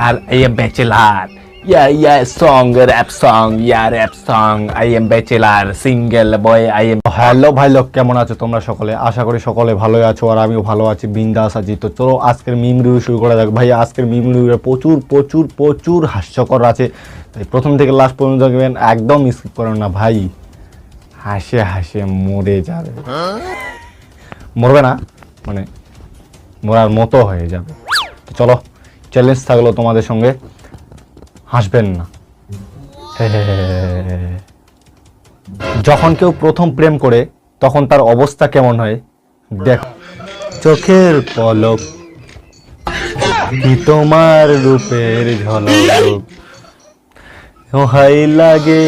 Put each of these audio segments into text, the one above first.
R I am bachelor. Yeah, song, rap song, rap song. I am bachelor, single boy, I am. Hello ভাই লোক, কেমন আছো তোমরা সকলে? আশা করি সকলে ভালোই আছো আর আমিও ভালো আছি, বিন্দাস আছি। তো চলো আজকের মিম রিভিউ শুরু করা যাক। ভাই আজকের মিম রিভিউটা প্রচুর হাস্যকর আছে, তাই প্রথম থেকে লাস্ট পর্যন্ত দেখবেন, একদম স্কিপ করো না ভাই। হাসে হাসে মরে যাবে, মরবে না মানে মরার মতো হয়ে যাবে। তো চলো, চ্যালেঞ্জ থাকলো তোমাদের সঙ্গে, হাসবেন না। যখন কেউ প্রথম প্রেম করে তখন তার অবস্থা কেমন হয় দেখো। চোখের পলক কি তোমার রূপের ঝলক, হাই লাগে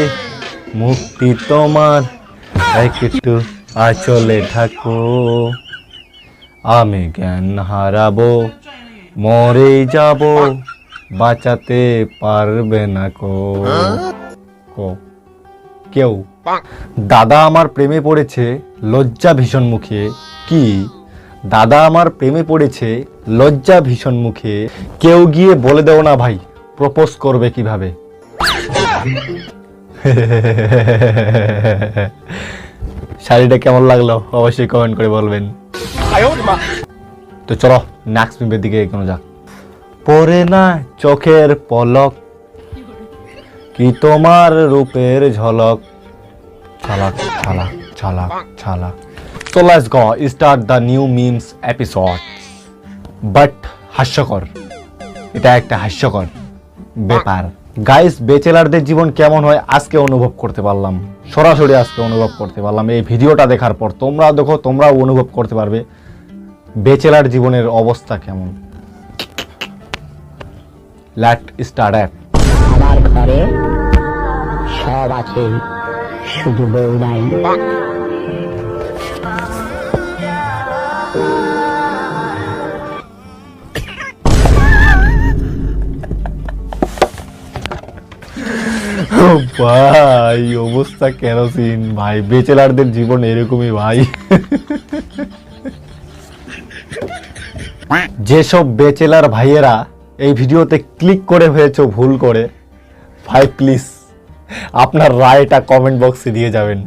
মুক্তি তোমার, একটু আঁচলে থাকো, আমি জ্ঞান হারাবো, মরে যাব, বাঁচাতে পারবে না কেউ। দাদা আমার প্রেমে পড়েছে, লজ্জা ভীষণ মুখে। কি? দাদা আমার প্রেমে পড়েছে, লজ্জা ভীষণ মুখে। কেউ গিয়ে বলে দেও না ভাই, প্রপোজ করবে কিভাবে? শাড়িটা কেমন লাগলো অবশ্যই কমেন্ট করে বলবেন। তো চলো নেক্সট মিমের দিকে এগোনো যাক। পড়ে না চোখের পলক কি তোমার রূপের ঝলক, ঝলক ঝলক ঝলক ঝলক। So let's go start the new memes episode. But হাস্যকর, এটা একটা হাস্যকর ব্যাপার। গাইস, বেচেলারদের জীবন কেমন হয় আজকে অনুভব করতে পারলাম, সরাসরি আজকে অনুভব করতে পারলাম। এই ভিডিওটা দেখার পর তোমরা দেখো, তোমরাও অনুভব করতে পারবে বেচেলার জীবনের অবস্থা কেমন। লেট স্টার্ট এট। আমার ঘরে সব আছে, শুধু বউ নাই। ভাই অবস্থা কেরোসিন ভাই, বেচেলারদের জীবন এরকমই ভাই। যেসব বেচেলার ভাইয়েরা এই ভিডিওতে ক্লিক করে হয়েছে ভুল করে, ভাই প্লিজ আপনার রায়টা কমেন্ট বক্সে দিয়ে যাবেন।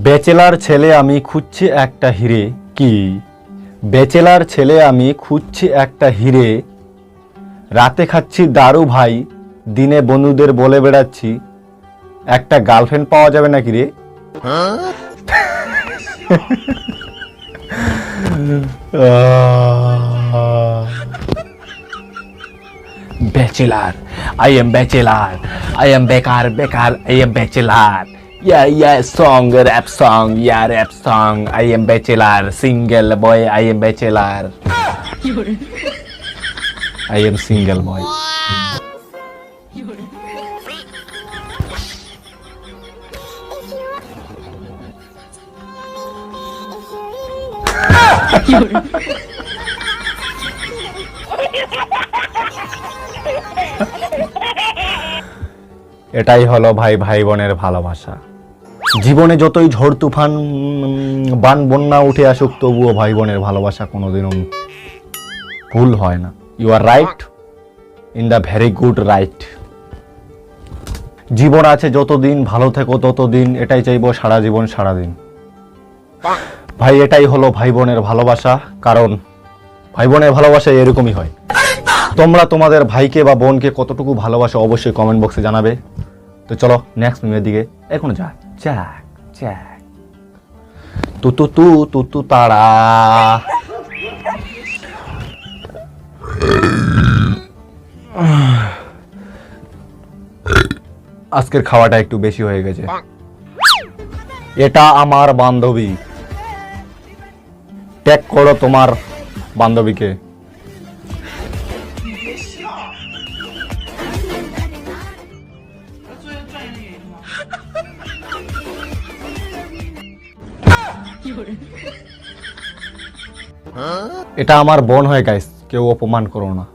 বেচেলার ছেলে আমি খুঁজছি একটা হিরে। কি? বেচেলার ছেলে আমি খুঁজছি একটা হিরে, রাতে খাচ্ছি দারু ভাই, দিনে বন্ধুদের বলে বেড়াচ্ছি, একটা গার্লফ্রেন্ড পাওয়া যাবে নাকি রে? Bachelor, I am bachelor, I am bekar, I am bachelor. Yeah, song, rap song, rap song. I am bachelor, single boy, I am bachelor. I am single boy. এটাই হলো ভাই ভাই বোনের ভালোবাসা। জীবনে যতই ঝড় তুফান বান বন্যা উঠে আসুক, তবুও ভাই বোনের ভালোবাসা কোনোদিনও ভুল হয় না। You are right in the very good right. জীবন আছে যতদিন, ভালো থেকো ততদিন, এটাই চাইবো সারা জীবন সারাদিন। ভাই এটাই হলো ভাই বোনের ভালোবাসা, কারণ ভাই বোনের ভালোবাসা এরকমই হয়। তোমরা তোমাদের ভাইকে বা বোনকে কতটুকু ভালোবাসো অবশ্যই কমেন্ট বক্সে জানাবে। তো চলো নেক্সট মিমের দিকে এখনো যাক। তু তারা। আজকের খাওয়াটা একটু বেশি হয়ে গেছে। এটা আমার বান্ধবী, ট্যাগ করো তোমার বান্ধবীকে। এটা আমার বোন হয় গাইস, কেউ অপমান করো না।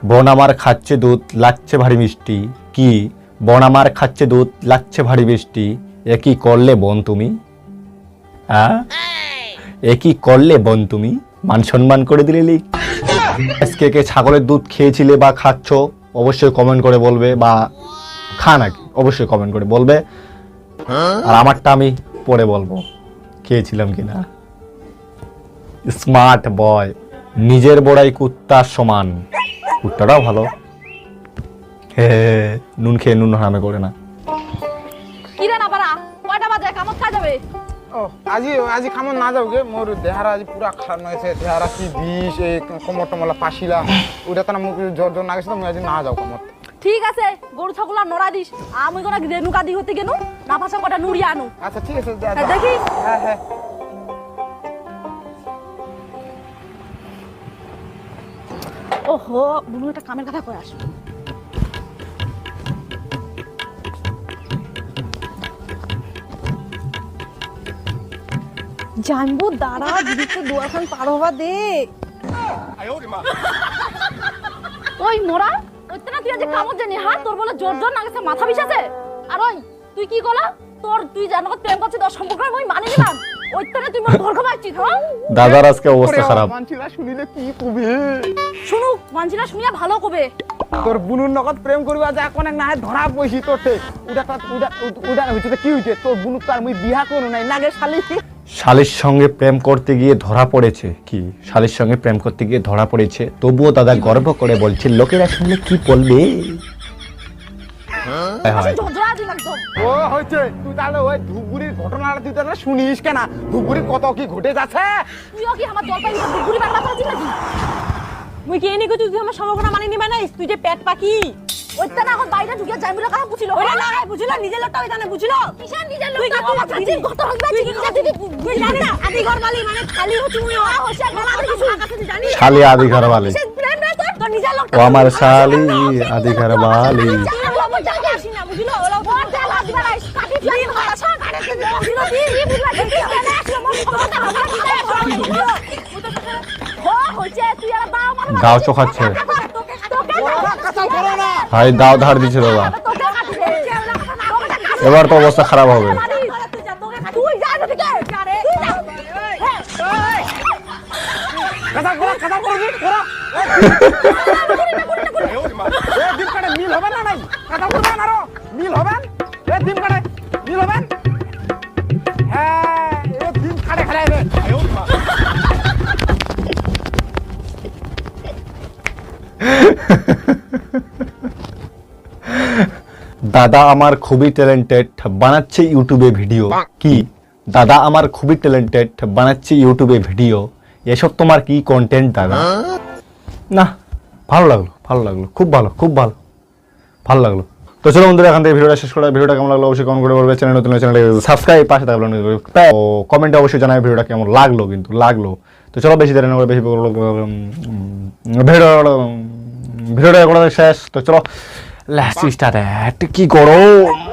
বোন আমার খাচ্ছে দুধ, লাগছে ভারী মিষ্টি। কি? বন আমার খাচ্ছে দুধ, লাগছে ভারী বৃষ্টি, এ কি করলে বোন তুমি? এ কি করলে বোন তুমি? মান সম্মান করে দিলে লিক। আজকে কে ছাগলের দুধ খেয়েছিলে বা খাচ্ছ অবশ্যই কমেন্ট করে বলবে, বা খা নাকি অবশ্যই কমেন্ট করে বলবে। আর আমারটা আমি পরে বলবো খেয়েছিলাম কিনা। স্মার্ট বয়, নিজের বড়াই কুত্তার সমান। কুত্তাটাও ভালো। হে নুন খেয়ে নুন হারামে করে না। কিরে না পারা কয়টা বাজে কামত কাজ যাবে? ও আজি খামন না যাও গে, মোর দেহারা আজি পুরা খারাপ হয়েছে। দেহারা কি বিষ, এই কোমর টমলা পাশিলা, ওইটা তো না মুখ জ্বর জ্বর না গেছে, তো মুই আজি না যাও কামত। ঠিক আছে, গরু ছাগল আর নড়া দিস। আমি কোন রেণুকা দি হতে গেনু না পাশা কটা নুড়িয়া আনু। আচ্ছা ঠিক আছে, দেখি। হ্যাঁ হ্যাঁ। ওহো, বুনু একটা কামের কথা কই আস। জানবো দাঁড়া, দিদিকে দুয়ারখান পার হবা দে। ওই নোরা, ওইটা তুই আজ কামত জানি হ্যাঁ? তোর বলে জোর জোর না গেছে, মাথা বিষাছে। আর ওই তুই কি কলা? তুই জানো প্রেম করছিস, তোর সম্পর্ক আমি মানি নিলাম। ওইটা তুই মোর ঘর খাবাইছিস, হ্যাঁ? দাদার আজকে অবস্থা খারাপ। মানছিলা শুনিলে কি কবে? শুনু, মানছিলা শুনিয়া ভালো কবে। তোর বুনুর নগদ প্রেম করবা যা কোন না ধরা পয়সি তোরতে। ওটা হইছে কি হইছে? তোর বুনু তো আর মুই বিয়া করু নাই নাগে শালি। শালির সঙ্গে প্রেম করতে গিয়ে ধরা পড়েছে। কি শালির সঙ্গে প্রেম করতে গিয়ে ধরা পড়েছে, তবুও দাদা গর্ব করে বলছে লোকেরা শুনলে কি বলবে। ঝগড়া দিন একদম। ও হইছে, তুই তাহলে ওই ধুপগুড়ির ঘটনাটা তুই তাহলে শুনিস কেন? ধুপগুড়ির কত কি ঘটে যাচ্ছে। তুইও কি আমার জলপাই ঘুরি বাংলা পাচ্ছিস নাকি? মুই কি এনি কই তুই আমার সম্পর্কটা মানি নিবা নাই? তুই যে পেট পাকি ওইটা না এখন বাইরে ঢুকে যাইবুলা কথা বুঝিল। ওরে না বুঝিল, নিজের লোকটা ওইটা না বুঝিল। কিসের নিজের লোকটা? তুই কি আমার কাছে কত হইবা? তুই জানি না আদি ঘর মালি মানে খালি হচ্ছে মুই ওরা হোশিয়ার বলা কিছু কাছে জানি। শালি আদি ঘর বালি, প্রেম না তোর নিজের লোকটা। ও আমার শালি আদি ঘর বালি। বুঝিল ওলা বড় তেল আদি বাড়াইস কাটি ফেলি মাছা কাটে বুঝিল কি বুঝলা দেখি কেন আসলে মোর কথা আমরা দিতে ও হইছে তুই আর দাও মার দাও চোখাচ্ছে কথা করো না। ভাই দাও ধার দিছে দাদা, এবার তো অবস্থা খারাপ হবে। তুই যা এদিকে আরে তুই যা কথা করবি করো। এ দিন কাটে মিল হবে না নাই? কথা করবেন আরো মিল হবেন। এ দিন কাটে মিল হবেন। হ্যাঁ এ দিন কাটে খেলাইবে। দাদা আমার খুবই ট্যালেন্টেড, বানাচ্ছে ইউটিউবে ভিডিও। কি দাদা আমার খুবই ট্যালেন্টেড, বানাচ্ছে ইউটিউবে ভিডিও, এসব তোমার কি কন্টেন্ট দাদা? না ভালো লাগলো, ভালো লাগলো, খুব ভালো, খুব ভালো, ভালো লাগলো। তো চলো বন্ধুরা এখান থেকে ভিডিওটা শেষ করা। ভিডিওটা কেমন লাগলো অবশ্যই কমেন্ট করে বলবে। চ্যানেল নতুন চ্যানেলটা সাবস্ক্রাইব, পাশে থাকলো ও কমেন্টে অবশ্যই জানাবে ভিডিওটা কেমন লাগলো, কিন্তু লাগলো। তো চলো বেশি দেরি না করে বেশি ভিডিওটা শেষ। তো চলো Let's start it. কি গরম।